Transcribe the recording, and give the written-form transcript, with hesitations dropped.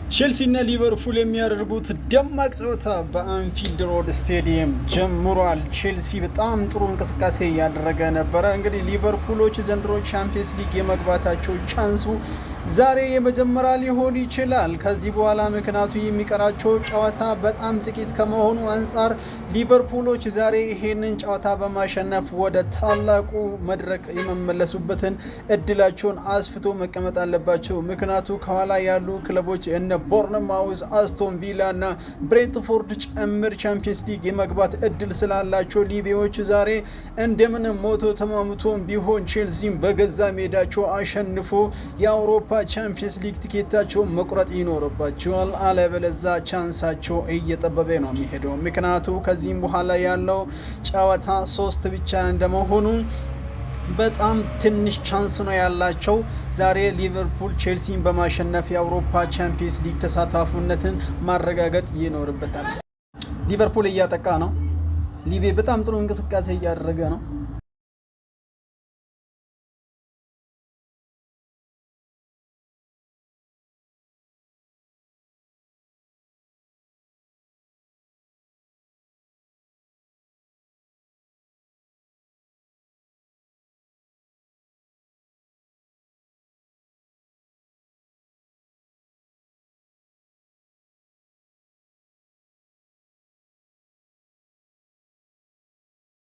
ቼልሲ እና ሊቨርፑል የሚያደርጉት ደማቅ ጨዋታ በአንፊልድ ሮድ ስቴዲየም ጀምሯል። ቼልሲ በጣም ጥሩ እንቅስቃሴ እያደረገ ነበረ። እንግዲህ ሊቨርፑሎች ዘንድሮ ቻምፒየንስ ሊግ የመግባታቸው ቻንሱ ዛሬ የመጀመሪያ ሊሆን ይችላል ከዚህ በኋላ፣ ምክንያቱ የሚቀራቸው ጨዋታ በጣም ጥቂት ከመሆኑ አንጻር ሊቨርፑሎች ዛሬ ይሄንን ጨዋታ በማሸነፍ ወደ ታላቁ መድረክ የመመለሱበትን እድላቸውን አስፍቶ መቀመጥ አለባቸው። ምክንያቱ ከኋላ ያሉ ክለቦች እነ ቦርንማውዝ፣ አስቶን ቪላ እና ብሬንትፎርድ ጭምር ቻምፒየንስ ሊግ የመግባት እድል ስላላቸው ሊቪዎች ዛሬ እንደምንም ሞቶ ተማምቶን ቢሆን ቼልሲም በገዛ ሜዳቸው አሸንፎ የአውሮፓ ቻምፒየንስ ሊግ ቲኬታቸው መቁረጥ ይኖርባቸዋል። አለበለዛ ቻንሳቸው እየጠበበ ነው የሚሄደው። ምክንያቱ ከዚህም በኋላ ያለው ጨዋታ 3 ብቻ እንደመሆኑ በጣም ትንሽ ቻንስ ነው ያላቸው። ዛሬ ሊቨርፑል ቼልሲን በማሸነፍ የአውሮፓ ቻምፒየንስ ሊግ ተሳታፊነትን ማረጋገጥ ይኖርበታል። ሊቨርፑል እያጠቃ ነው። ሊቬ በጣም ጥሩ እንቅስቃሴ እያደረገ ነው።